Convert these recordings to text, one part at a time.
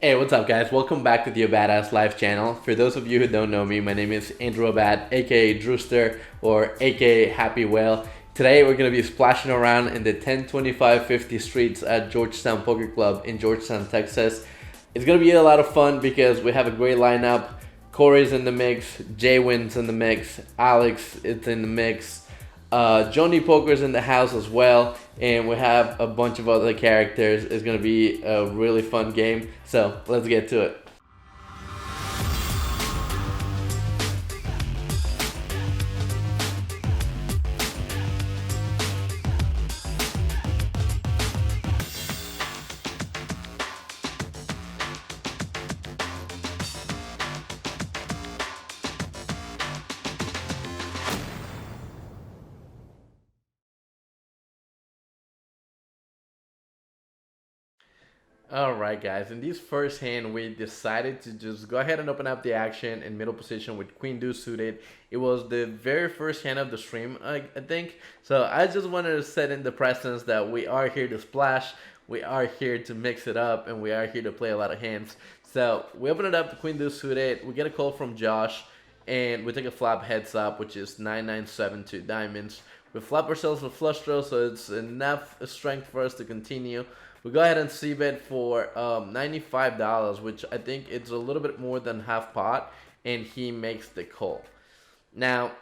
Hey, what's up, guys? Welcome back to the AbadAssLife channel. For those of you who don't know me, my name is Andrew Abad, aka Drewster, or aka Happy Whale. Today, we're going to be splashing around in the 102550 streets at Georgetown Poker Club in Georgetown, Texas. It's going to be a lot of fun because we have a great lineup. Corey's in the mix, Jaywin's in the mix, Alex is in the mix, Johnny Poker's in the house as well, and we have a bunch of other characters. It's gonna be a really fun game, so let's get to it. Alright, guys, in this first hand we decided to just go ahead and open up the action in middle position with Queen Deuce suited. It was the very first hand of the stream, I think. So I just wanted to set in the presence that we are here to splash, we are here to mix it up, and we are here to play a lot of hands. So we open it up to Queen Deuce suited, we get a call from Josh, and we take a flop heads up, which is 9972 diamonds. We flop ourselves with flush draw, so it's enough strength for us to continue. We go ahead and c-bet for $95, which I think it's a little bit more than half pot, and he makes the call. Now,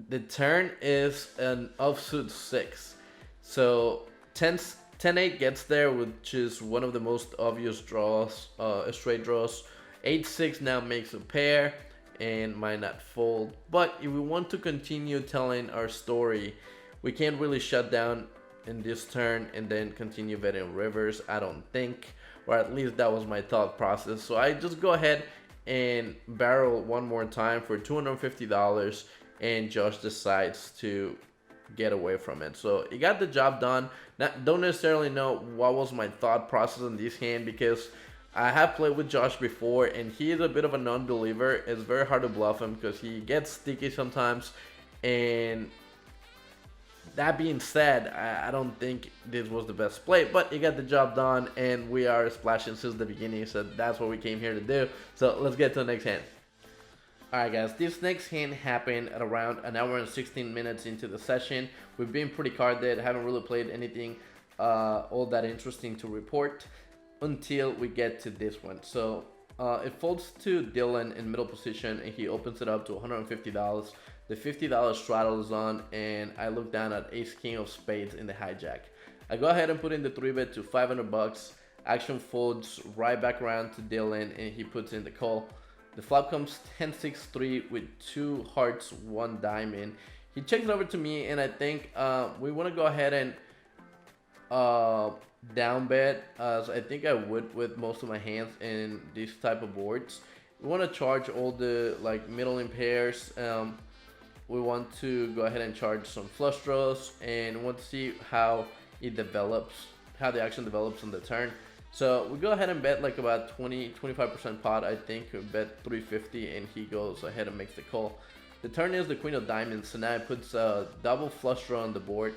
the turn is an offsuit 6. So 10-8 gets there, which is one of the most obvious draws, straight draws. 8-6 now makes a pair and might not fold. But if we want to continue telling our story, we can't really shut down in this turn and then continue betting rivers, I don't think, or at least that was my thought process. So I just go ahead and barrel one more time for $250, and Josh decides to get away from it. So he got the job done. Don't necessarily know what was my thought process in this hand, because I have played with Josh before and he is a bit of a non-believer. It's very hard to bluff him because he gets sticky sometimes. And that being said, I don't think this was the best play, but he got the job done, and we are splashing since the beginning, so that's what we came here to do. So let's get to the next hand. Alright, guys, this next hand happened at around an hour and 16 minutes into the session. We've been pretty carded, haven't really played anything all that interesting to report until we get to this one. So it folds to Dylan in middle position, and he opens it up to $150. The $50 straddle is on, and I look down at ace king of spades in the hijack. I go ahead and put in the 3-bet to $500. Action folds right back around to Dylan, and he puts in the call. The flop comes 10-6-3 with 2 hearts, 1 diamond. He checks it over to me, and I think we want to go ahead and down bet, as I think I would with most of my hands in these type of boards. We want to charge all the middle impairs. We want to go ahead and charge some flush draws, and we want to see how it develops, how the action develops on the turn. So we go ahead and bet like about 20-25% pot, I think. We bet 350, and he goes ahead and makes the call. The turn is the queen of diamonds, so now it puts a double flush draw on the board,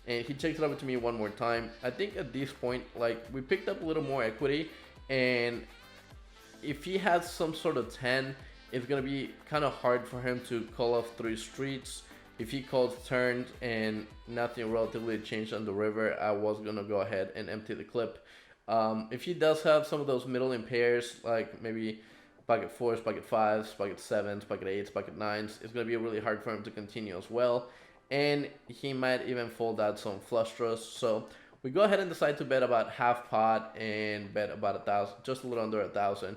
and he checks it over to me one more time. I think at this point, we picked up a little more equity, and if he has some sort of 10, it's going to be kind of hard for him to call off 3 streets. If he calls turns and nothing relatively changed on the river, I was going to go ahead and empty the clip. If he does have some of those middle impairs, like maybe pocket 4s, pocket 5s, pocket 7s, pocket 8s, pocket 9s, it's going to be really hard for him to continue as well. And he might even fold out some flush draws. So we go ahead and decide to bet about half pot and bet about 1,000, just a little under 1,000.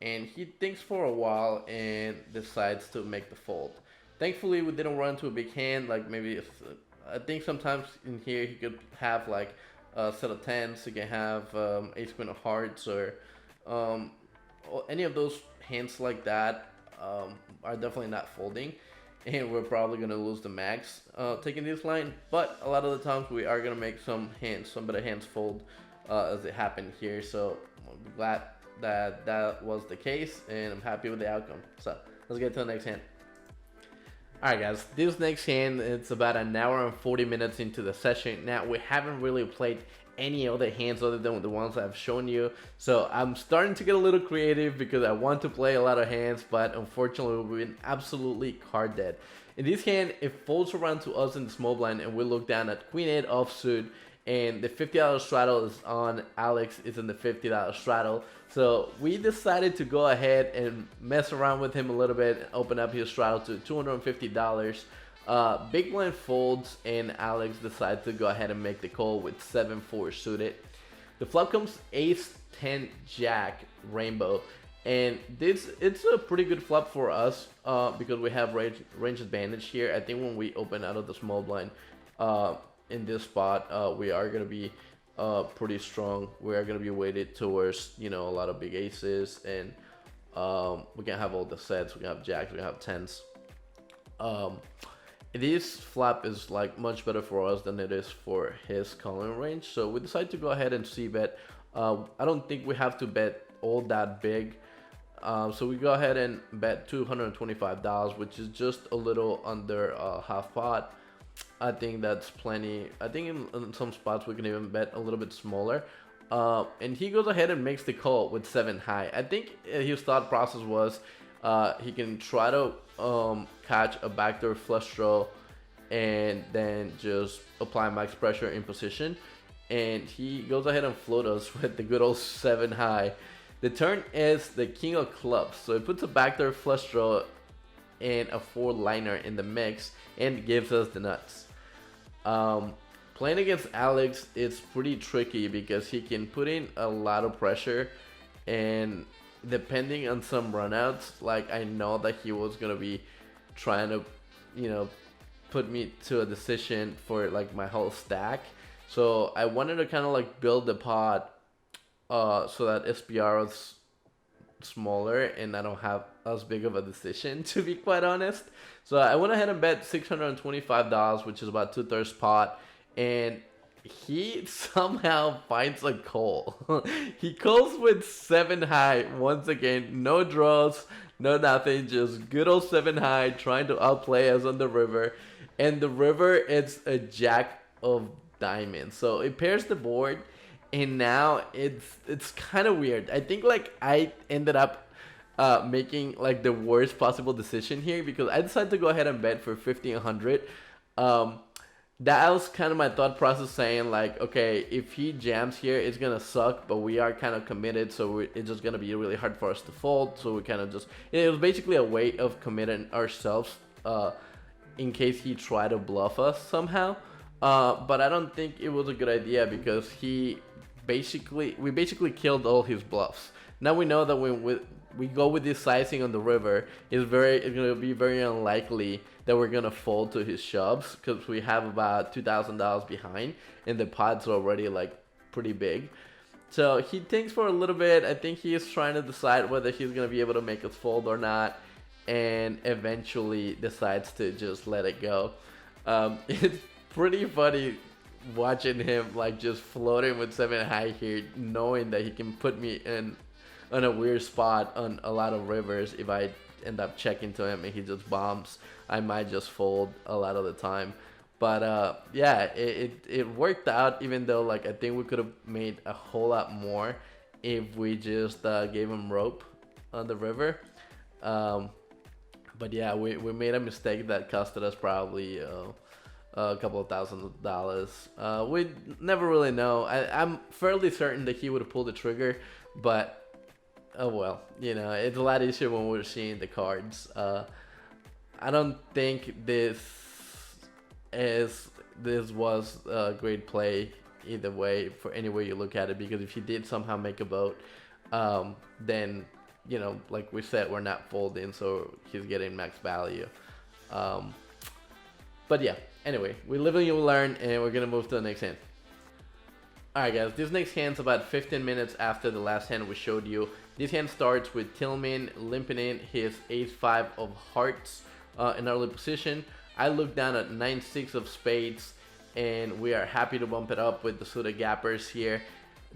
And he thinks for a while and decides to make the fold. Thankfully, we didn't run into a big hand. I think sometimes in here he could have a set of 10s. He can have ace queen of hearts, or any of those hands like that are definitely not folding. And we're probably going to lose the max taking this line. But a lot of the times we are going to make some better hands fold as it happened here. So I'm glad that was the case, and I'm happy with the outcome. So let's get to the next hand. Alright, guys, this next hand, it's about an hour and 40 minutes into the session. Now, we haven't really played any other hands other than the ones I've shown you. So I'm starting to get a little creative because I want to play a lot of hands, but unfortunately we've been absolutely card dead. In this hand, it folds around to us in the small blind, and we look down at Queen 8 offsuit, and the $50 straddle is on. Alex is in the $50 straddle. So we decided to go ahead and mess around with him a little bit and open up his straddle to $250. Big blind folds, and Alex decides to go ahead and make the call with 7-4 suited. The flop comes ace 10 jack rainbow, and it's a pretty good flop for us because we have range advantage here. I think when we open out of the small blind in this spot, we are gonna be pretty strong. We are gonna be weighted towards, you know, a lot of big aces, and we can have all the sets. We can have jacks, we can have tens. This flop is like much better for us than it is for his calling range, so we decided to go ahead and c-bet. I don't think we have to bet all that big, so we go ahead and bet $225, which is just a little under half pot. I think that's plenty. I think in some spots we can even bet a little bit smaller. And he goes ahead and makes the call with 7 high. I think his thought process was he can try to catch a backdoor flush draw and then just apply max pressure in position. And he goes ahead and float us with the good old 7 high. The turn is the king of clubs, so it puts a backdoor flush draw and a 4-liner in the mix and gives us the nuts. Playing against Alex is pretty tricky because he can put in a lot of pressure, and depending on some runouts, like I know that he was gonna be trying to, you know, put me to a decision for like my whole stack. So I wanted to kind of like build the pot so that SPR was smaller and I don't have as big of a decision, to be quite honest. So I went ahead and bet $625, which is about 2/3 pot, and he somehow finds a call. He calls with 7 high once again, no draws, no nothing, just good old 7 high, trying to outplay us on the river. And the river, it's a jack of diamonds, so it pairs the board. And now it's kind of weird. I think like I ended up making like the worst possible decision here because I decided to go ahead and bet for 1,500. That was kind of my thought process, saying like, okay, if he jams here, it's gonna suck, but we are kind of committed, so it's just gonna be really hard for us to fold. So we kind of just, it was basically a way of committing ourselves in case he tried to bluff us somehow. But I don't think it was a good idea because we basically killed all his bluffs. Now we know that when we go with this sizing on the river, it's gonna be very unlikely that we're gonna fold to his shoves because we have about $2,000 behind and the pots are already like pretty big. So he thinks for a little bit. I think he is trying to decide whether he's gonna be able to make us fold or not, and eventually decides to just let it go. It's pretty funny watching him like just floating with 7 high here, knowing that he can put me in on a weird spot on a lot of rivers. If I end up checking to him and he just bombs, I might just fold a lot of the time. But yeah, it worked out, even though like I think we could have made a whole lot more if we just gave him rope on the river. But yeah, we made a mistake that costed us probably a couple of $1,000s. We never really know. I'm fairly certain that he would have pulled the trigger, but oh well, you know, it's a lot easier when we're seeing the cards. I don't think this was a great play either way, for any way you look at it, because if he did somehow make a vote, then, you know, like we said, we're not folding, so he's getting max value. But yeah, anyway, we live and you learn, and we're gonna move to the next hand. Alright guys, this next hand's about 15 minutes after the last hand we showed you. This hand starts with Tillman limping in his ace-5 of hearts in early position. I look down at 9-6 of spades, and we are happy to bump it up with the suited gappers here.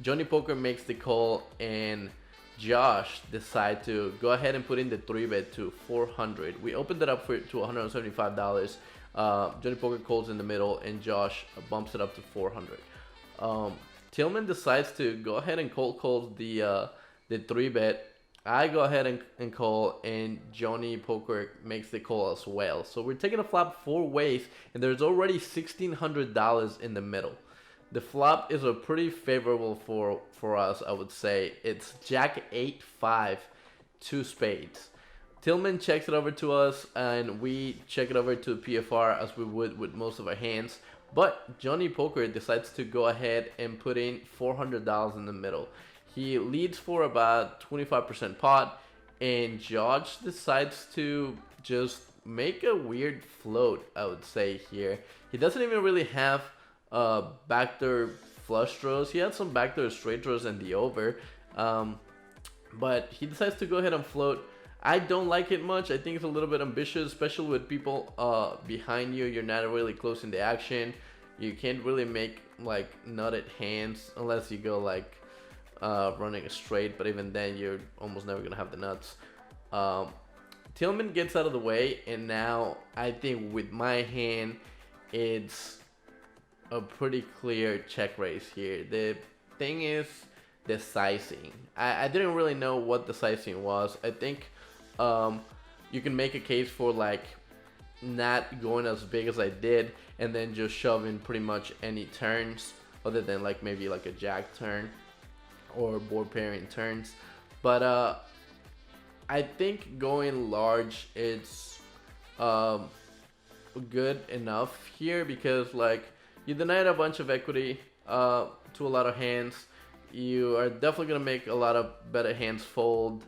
Johnny Poker makes the call, and Josh decides to go ahead and put in the 3-bet to 400. We opened it up to $175. Johnny Poker calls in the middle, and Josh bumps it up to 400. Tillman decides to go ahead and cold call the 3-bet. I go ahead and call, and Johnny Poker makes the call as well. So we're taking a flop 4 ways, and there's already $1,600 in the middle. The flop is a pretty favorable for us, I would say. It's Jack 8-5, 2 spades. Tillman checks it over to us, and we check it over to PFR as we would with most of our hands. But Johnny Poker decides to go ahead and put in $400 in the middle. He leads for about 25% pot, and Josh decides to just make a weird float, I would say here. He doesn't even really have backdoor flush draws. He had some backdoor straight draws in the over, but he decides to go ahead and float. I don't like it much. I think it's a little bit ambitious, especially with people behind you. You're not really close in the action. You can't really make like nutted hands unless you go like running a straight, but even then you're almost never gonna have the nuts. Tillman gets out of the way, and now I think with my hand it's a pretty clear check raise here. The thing is the sizing. I didn't really know what the sizing was. I think you can make a case for like not going as big as I did and then just shoving pretty much any turns other than like maybe like a jack turn or board pairing turns. But I think going large it's good enough here, because like you denied a bunch of equity to a lot of hands. You are definitely gonna make a lot of better hands fold,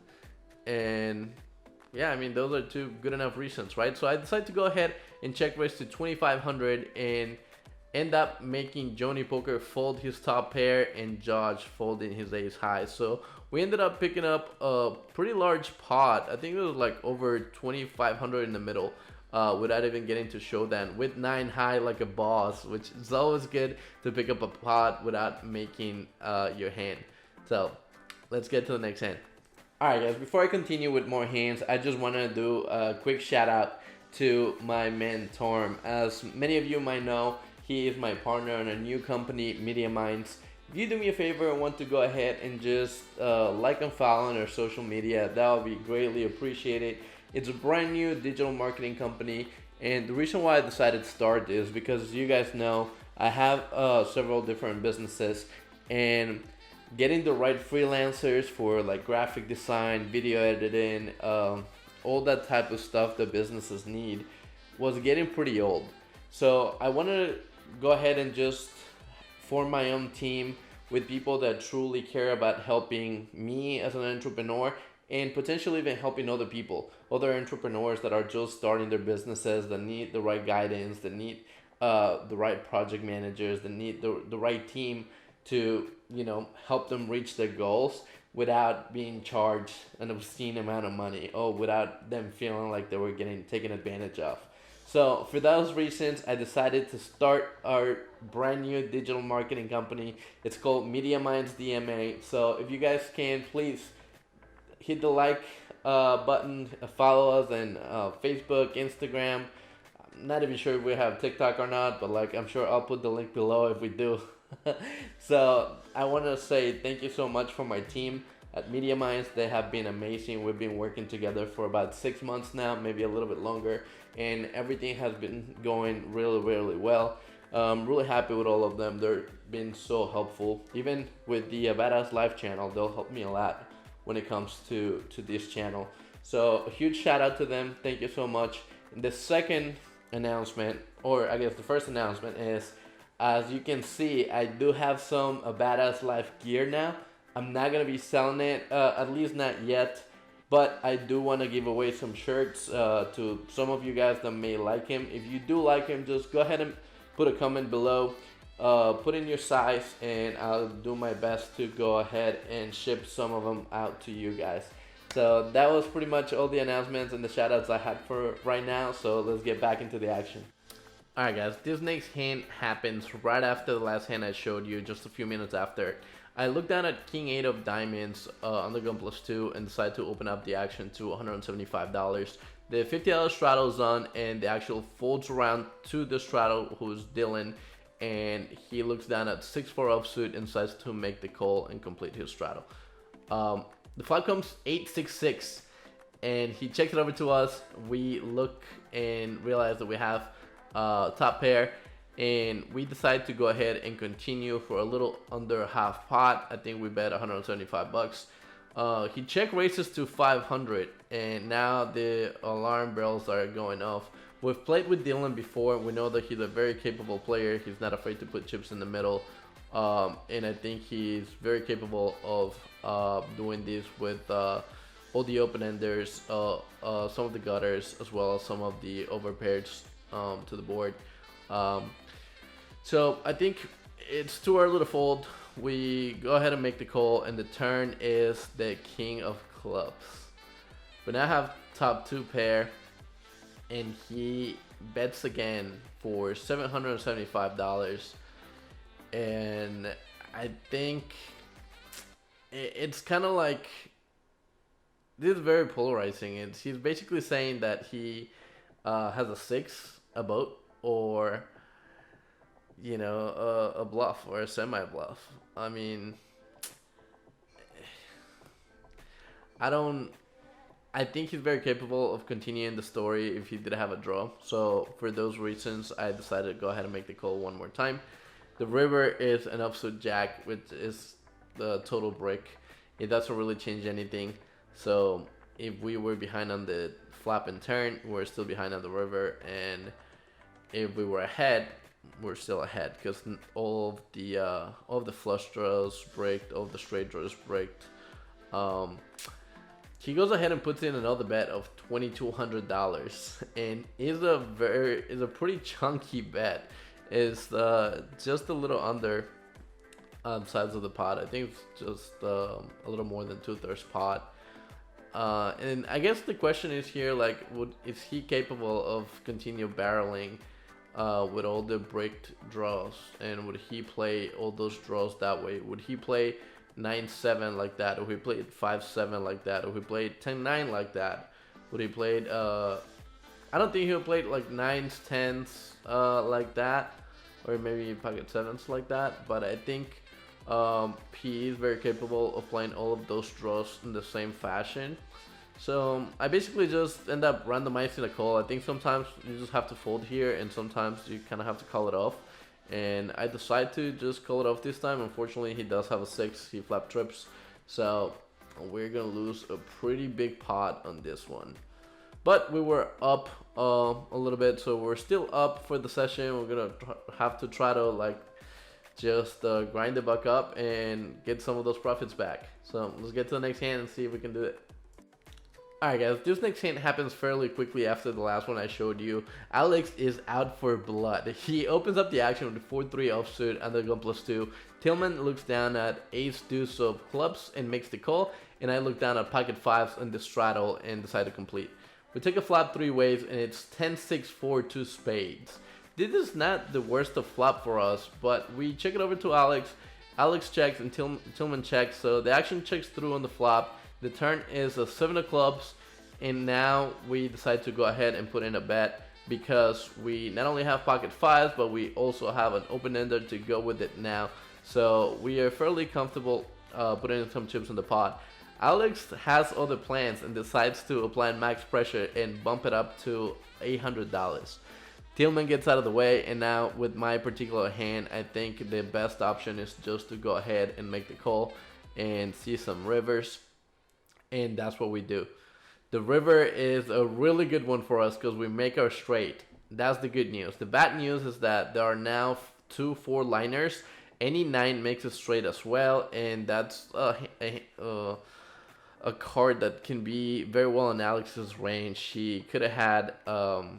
and yeah, I mean those are 2 good enough reasons, right? So I decided to go ahead and check raise to 2,500 and end up making Johnny Poker fold his top pair and Josh folding his ace high. So we ended up picking up a pretty large pot. I think it was like over 2,500 in the middle, without even getting to showdown with 9 high like a boss, which is always good to pick up a pot without making your hand. So let's get to the next hand. Alright guys, before I continue with more hands, I just want to do a quick shout out to my man Thorm. As many of you might know, he is my partner in a new company, Media Minds. If you do me a favor and want to go ahead and just like and follow on our social media, that would be greatly appreciated. It's a brand new digital marketing company, and the reason why I decided to start this is because, as you guys know, I have several different businesses, and getting the right freelancers for like graphic design, video editing, all that type of stuff that businesses need was getting pretty old. So I wanted to go ahead and just form my own team with people that truly care about helping me as an entrepreneur, and potentially even helping other people, other entrepreneurs that are just starting their businesses, that need the right guidance, that need the right project managers, that need the right team to, you know, help them reach their goals without being charged an obscene amount of money, or without them feeling like they were getting taken advantage of. So for those reasons, I decided to start our brand new digital marketing company. It's called Media Minds DMA. So if you guys can, please hit the like button, follow us on Facebook, Instagram. I'm not even sure if we have TikTok or not, but like I'm sure I'll put the link below if we do. So I want to say thank you so much for my team at Media Minds. They have been amazing. We've been working together for about 6 months now, maybe a little bit longer, and everything has been going really, really well. I'm really happy with all of them. They've been so helpful. Even with the AbadAssLife channel, they'll help me a lot when it comes to this channel. So a huge shout out to them. Thank you so much. And the second announcement, or I guess the first announcement, is as you can see, I do have some AbadAssLife gear now. I'm not gonna be selling it, at least not yet, but I do want to give away some shirts to some of you guys that may like him. If you do like him, just go ahead and put a comment below, put in your size, and I'll do my best to go ahead and ship some of them out to you guys. So that was pretty much all the announcements and the shout outs I had for right now, so let's get back into the action. Alright guys, this next hand happens right after the last hand I showed you, just a few minutes after. I looked down at King 8 of Diamonds on the gun +2 and decided to open up the action to $175. The $50 straddle is on, and the actual folds around to the straddle, who's Dylan, and he looks down at 6-4 offsuit and decides to make the call and complete his straddle. The flop comes 8-6-6, and he checks it over to us. We look and realize that we have top pair, and we decide to go ahead and continue for a little under half pot. I think we bet 175 bucks. He check raises to 500, and now the alarm bells are going off. We've played with Dylan before. We know that he's a very capable player. He's not afraid to put chips in the middle, and I think he's very capable of doing this with all the open-enders, some of the gutters, as well as some of the overpairs to the board. So I think it's too early to fold. We go ahead and make the call, and the turn is the king of clubs. We now have top 2 pair, and he bets again for $775. And I think it's kind of like, this is very polarizing. He's basically saying that he has a 6, a boat, or a bluff or a semi-bluff. I mean, I think he's very capable of continuing the story if he did have a draw. So for those reasons, I decided to go ahead and make the call one more time. The river is an offsuit jack, which is the total break. It doesn't really change anything. So if we were behind on the flop and turn, we're still behind on the river, and if we were ahead, we're still ahead, because all of the flush draws breaked, all of the straight draws breaked. He goes ahead and puts in another bet of $2,200, and is a pretty chunky bet. It's just a little under size of the pot. I think it's just a little more than 2/3 pot. And I guess the question is here, like, is he capable of continue barreling with all the breaked draws, and would he play all those draws that way? Would he play 9-7 like that, or he played 5-7 like that, or he played 10-9 like that? Would he played I don't think he'll play like 9s, 10s like that, or maybe pocket 7s like that, but I think he is very capable of playing all of those draws in the same fashion. So I basically just end up randomizing a call. I think sometimes you just have to fold here, and sometimes you kind of have to call it off. And I decide to just call it off this time. Unfortunately, he does have a 6. He flap trips. So we're going to lose a pretty big pot on this one. But we were up a little bit, so we're still up for the session. We're going to have to try to just grind the buck up and get some of those profits back. So let's get to the next hand and see if we can do it. Alright guys, this next hand happens fairly quickly after the last one I showed you. Alex is out for blood. He opens up the action with the 4-3 offsuit and the gun +2. Tillman looks down at ace deuce of clubs and makes the call, and I look down at pocket 5s and the straddle and decide to complete. We take a flop 3 ways, and it's 10-6-4 2 spades. This is not the worst of flop for us, but we check it over to Alex. Alex checks and Tillman checks, so the action checks through on the flop. The turn is a 7 of clubs, and now we decide to go ahead and put in a bet, because we not only have pocket 5s, but we also have an open-ender to go with it now. So we are fairly comfortable putting in some chips in the pot. Alex has other plans and decides to apply max pressure and bump it up to $800. Tillman gets out of the way, and now with my particular hand, I think the best option is just to go ahead and make the call and see some rivers. And that's what we do. The river is a really good one for us because we make our straight. That's the good news. The bad news is that there are now 2 4-liners. Any 9 makes it straight as well, and that's a card that can be very well in Alex's range. He could have had 7-9,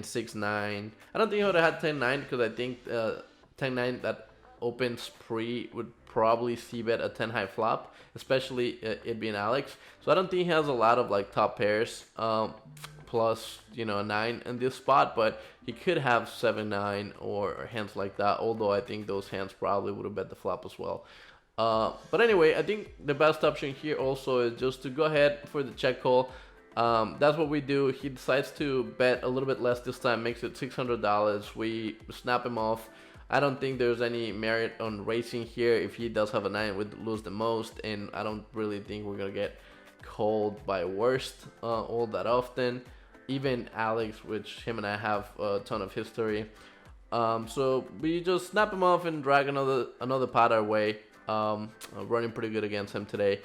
6-9. I don't think he would have had 10-9, because I think 10-9 that opens pre would probably c-bet a 10 high flop, especially it being Alex. So I don't think he has a lot of top pairs plus a 9 in this spot, but he could have 7-9 or hands like that, although I think those hands probably would have bet the flop as well. But anyway, I think the best option here also is just to go ahead for the check call. That's what we do. He decides to bet a little bit less this time, makes it $600. We snap him off. I don't think there's any merit on racing here. If he does have a 9, we'd lose the most, and I don't really think we're gonna get called by worst all that often. Even Alex, which him and I have a ton of history. So we just snap him off and drag another pot our way. Running pretty good against him today,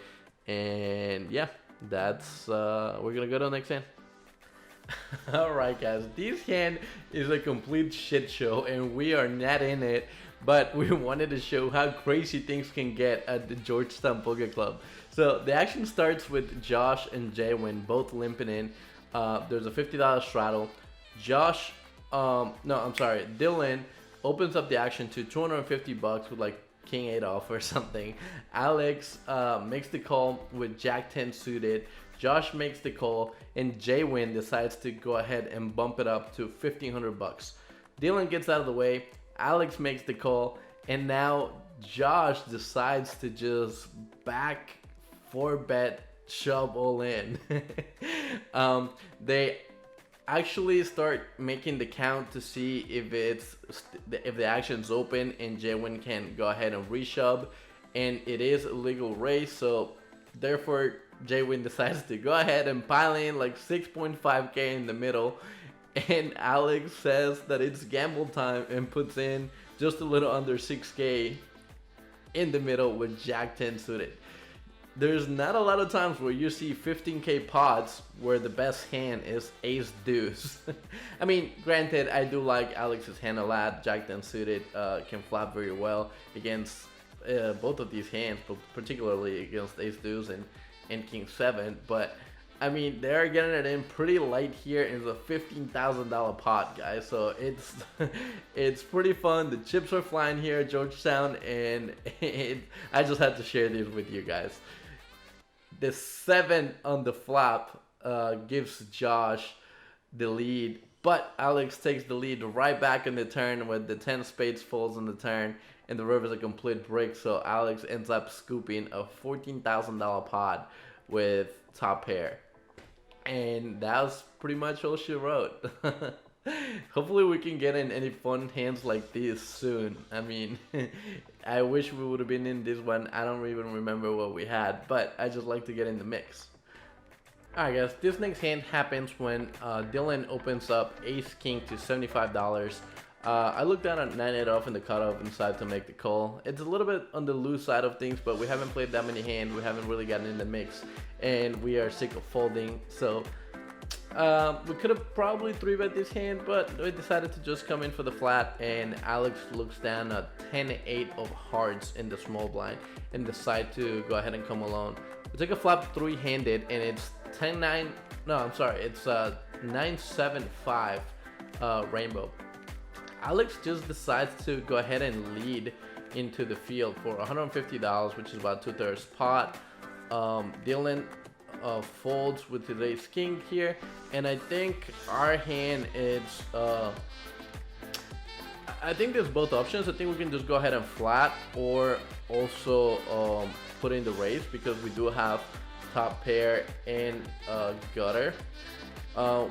and yeah, that's we're gonna go to the next hand. Alright guys, this hand is a complete shit show and we are not in it, but we wanted to show how crazy things can get at the Georgetown Poker Club. So the action starts with Josh and Jaywin both limping in. There's a $50 straddle. Dylan opens up the action to $250 with like King 8 off or something. Alex makes the call with Jack 10 suited. Josh makes the call, and Jaywin decides to go ahead and bump it up to $1,500. Dylan gets out of the way. Alex makes the call, and now Josh decides to just back 4-bet shove all in. They actually start making the count to see if the action's open, and Jaywin can go ahead and reshove, and it is a legal raise, so therefore Jaywin decides to go ahead and pile in like 6.5k in the middle, and Alex says that it's gamble time and puts in just a little under 6k in the middle with Jack 10 suited. There's not a lot of times where you see 15k pots where the best hand is ace deuce. I mean, granted, I do like Alex's hand a lot. Jack 10 suited can flop very well against both of these hands, but particularly against ace deuce and King 7. But I mean, they're getting it in pretty light here. It's a $15,000 pot, guys, so it's pretty fun. The chips are flying here at Georgetown, and I just had to share this with you guys. The 7 on the flop gives Josh the lead, but Alex takes the lead right back in the turn when the 10 spades falls on the turn and the river's a complete brick, so Alex ends up scooping a $14,000 pot with top pair. And that was pretty much all she wrote. Hopefully we can get in any fun hands like this soon. I mean, I wish we would have been in this one. I don't even remember what we had, but I just like to get in the mix. Alright guys, this next hand happens when Dylan opens up ace king to $75. I looked down at 9-8 off in the cutoff and decided to make the call. It's a little bit on the loose side of things, but we haven't played that many hands. We haven't really gotten in the mix, and we are sick of folding. So we could have probably 3-bet this hand, but we decided to just come in for the flat, and Alex looks down at 10-8 of hearts in the small blind and decide to go ahead and come alone. We take a flop 3-handed, and it's 10-9. No, I'm sorry. It's 9-7-5 rainbow. Alex just decides to go ahead and lead into the field for $150, which is about 2/3 pot. Dylan folds with his ace king here, and I think our hand is I think there's both options. I think we can just go ahead and flat, or also put in the raise, because we do have top pair and gutter.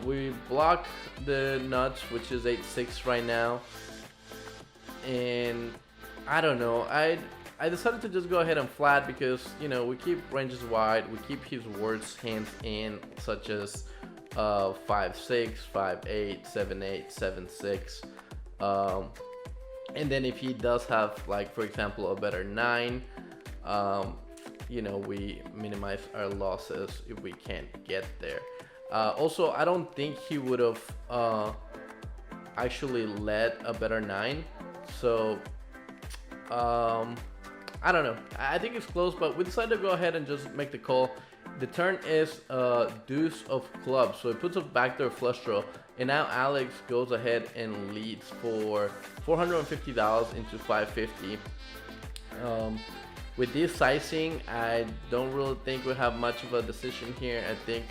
We block the nuts, which is 8-6 right now, and I don't know, I decided to just go ahead and flat because, you know, we keep ranges wide, we keep his worst hands in, such as 5-6, 5-8, 7-8, 7-6, and then if he does have, like, for example, a better 9, you know, we minimize our losses if we can't get there. Also, I don't think he would have actually led a better 9, so I don't know. I think it's close, but we decided to go ahead and just make the call. The turn is Deuce of Clubs, so it puts a backdoor flush draw, and now Alex goes ahead and leads for $450 into $550. With this sizing, I don't really think we have much of a decision here. I think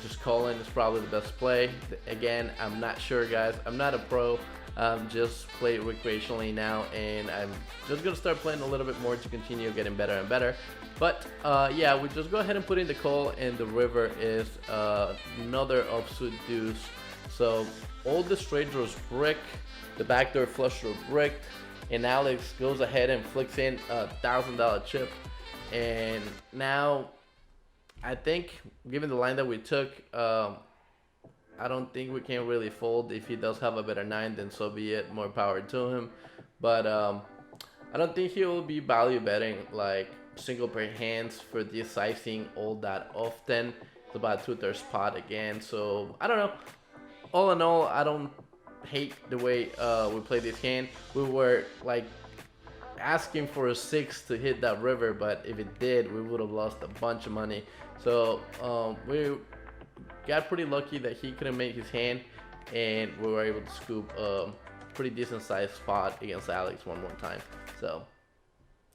just calling is probably the best play. Again, I'm not sure, guys. I'm not a pro. Just play recreationally now, and I'm just gonna start playing a little bit more to continue getting better and better. But yeah, we just go ahead and put in the call, and the river is another offsuit deuce. So all the straight draws brick, the backdoor flush draw bricked, and Alex goes ahead and flicks in a $1,000 chip. And now I think, given the line that we took, I don't think we can really fold. If he does have a better nine, then so be it. More power to him. But I don't think he will be value betting like single pair hands for this sizing all that often. It's about 2/3 pot again. So I don't know. All in all, I don't hate the way we played this hand. We were like asking for a 6 to hit that river, but if it did, we would have lost a bunch of money. So we got pretty lucky that he couldn't make his hand, and we were able to scoop a pretty decent sized spot against Alex one more time. So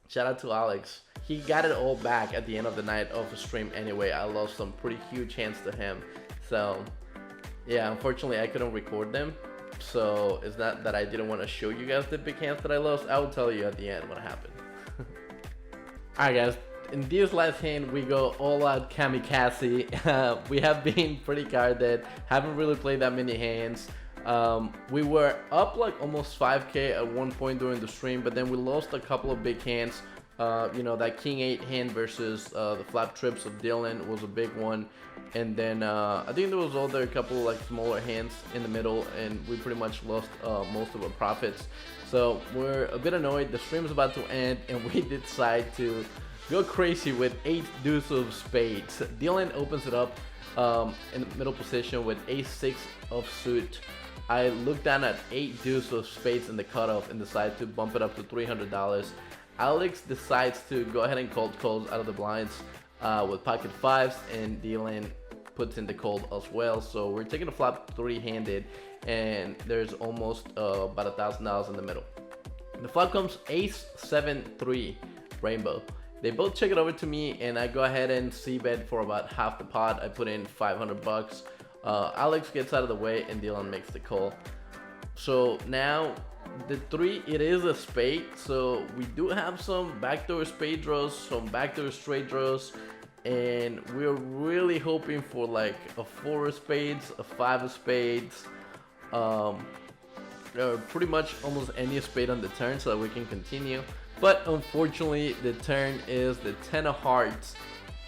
shout out to Alex. He got it all back at the end of the night of the stream anyway. I lost some pretty huge hands to him. So yeah, unfortunately I couldn't record them. So it's not that I didn't want to show you guys the big hands that I lost. I will tell you at the end what happened. Alright guys, in this last hand we go all out kamikaze. We have been pretty carded, haven't really played that many hands. We were up like almost 5k at one point during the stream, but then we lost a couple of big hands. You know, that king 8 hand versus the flap trips of Dylan was a big one. And then I think there was other couple like smaller hands in the middle, and we pretty much lost most of our profits. So we're a bit annoyed. The stream is about to end, and we decide to go crazy with 8 deuce of spades. Dylan opens it up in the middle position with ace-6 offsuit. I look down at 8 deuce of spades in the cutoff and decide to bump it up to $300. Alex decides to go ahead and cold calls out of the blinds with pocket 5s, and Dylan puts in the cold as well. So we're taking a flop 3-handed, and there's almost about $1,000 in the middle. The flop comes ace-7-3 rainbow. They both check it over to me, and I go ahead and c-bet for about half the pot. I put in 500 bucks. Alex gets out of the way, and Dylan makes the call. So now the 3, it is a spade, so we do have some backdoor spade draws, some backdoor straight draws, and we're really hoping for like a 4 of spades, a 5 of spades, pretty much almost any spade on the turn so that we can continue. But unfortunately the turn is the 10 of hearts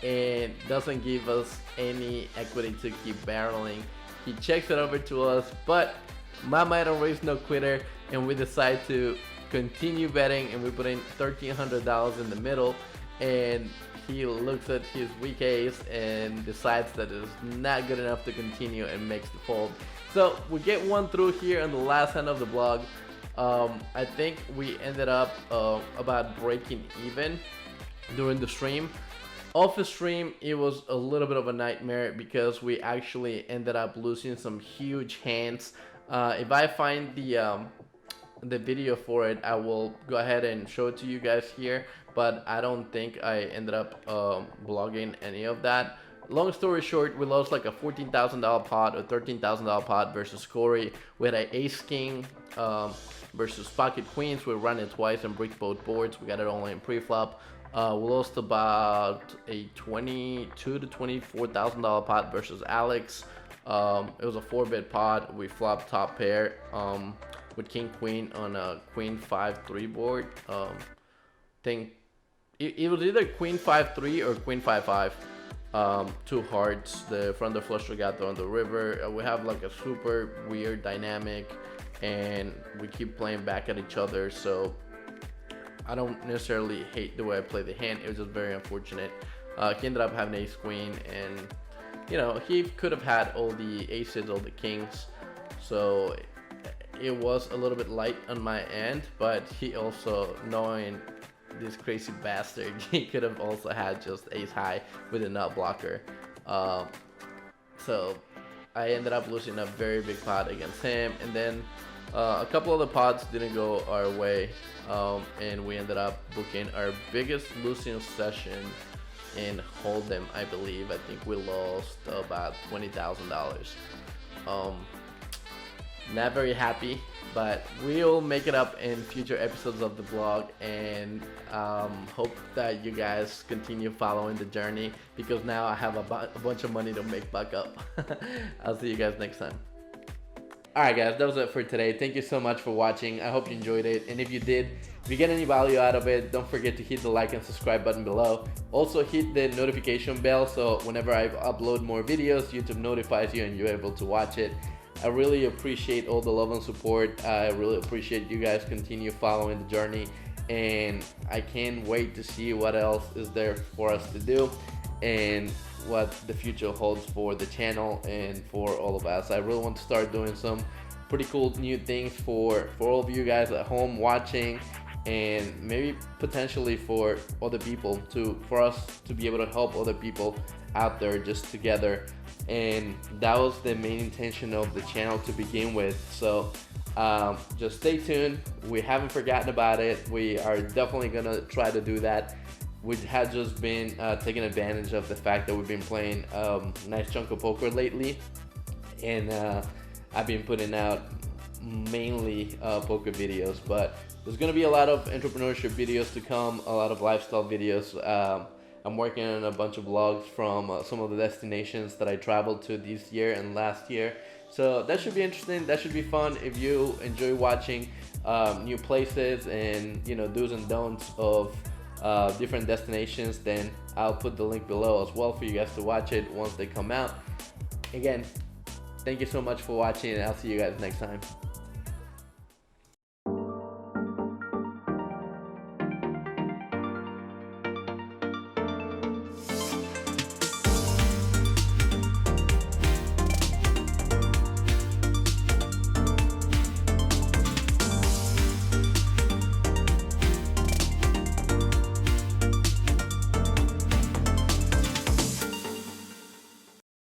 and doesn't give us any equity to keep barreling. He checks it over to us, but Mama don't raise no quitter, and we decide to continue betting, and we put in $1,300 in the middle, and he looks at his weak ace and decides that it's not good enough to continue and makes the fold. So we get one through here on the last hand of the vlog. I think we ended up about breaking even during the stream. Off the stream, it was a little bit of a nightmare because we actually ended up losing some huge hands. If I find the video for it, I will go ahead and show it to you guys here, but I don't think I ended up blogging any of that. Long story short, we lost like a $14,000 pot or $13,000 pot versus Corey. We had an ace king versus pocket queens. We ran it twice and bricked both boards. We got it only in pre-flop. We lost about a $22,000 to $24,000 pot versus Alex. It was a 4-bet pot. We flopped top pair with king queen on a queen 5-3 board. Think it was either queen 5-3 or queen 5-5. 2 hearts. The front door flush got on the river. We have like a super weird dynamic, and we keep playing back at each other. So I don't necessarily hate the way I play the hand. It was just very unfortunate. He ended up having ace queen, and you know, he could have had all the aces, all the kings. So it was a little bit light on my end, but he also, knowing this crazy bastard, he could have also had just ace high with a nut blocker. So I ended up losing a very big pot against him, and then a couple of the pots didn't go our way, and we ended up booking our biggest losing session in Hold'em, I believe. I think we lost about $20,000. not very happy, but we'll make it up in future episodes of the vlog, and hope that you guys continue following the journey, because now I have a bunch of money to make back up. I'll see you guys next time. Alright guys, that was it for today. Thank you so much for watching. I hope you enjoyed it, and if you did, if you get any value out of it, don't forget to hit the like and subscribe button below. Also hit the notification bell so whenever I upload more videos, YouTube notifies you and you're able to watch it. I really appreciate all the love and support. I really appreciate you guys continue following the journey, and I can't wait to see what else is there for us to do and what the future holds for the channel and for all of us. I really want to start doing some pretty cool new things for all of you guys at home watching, and maybe potentially for other people for us to be able to help other people out there just together. And that was the main intention of the channel to begin with. So just stay tuned. We haven't forgotten about it. We are definitely gonna try to do that. We have just been taking advantage of the fact that we've been playing a nice chunk of poker lately, and I've been putting out mainly poker videos, but there's gonna be a lot of entrepreneurship videos to come, a lot of lifestyle videos. I'm working on a bunch of vlogs from some of the destinations that I traveled to this year and last year, so that should be interesting. That should be fun. If you enjoy watching new places and do's and don'ts of different destinations, then I'll put the link below as well for you guys to watch it once they come out. Again, thank you so much for watching, and I'll see you guys next time.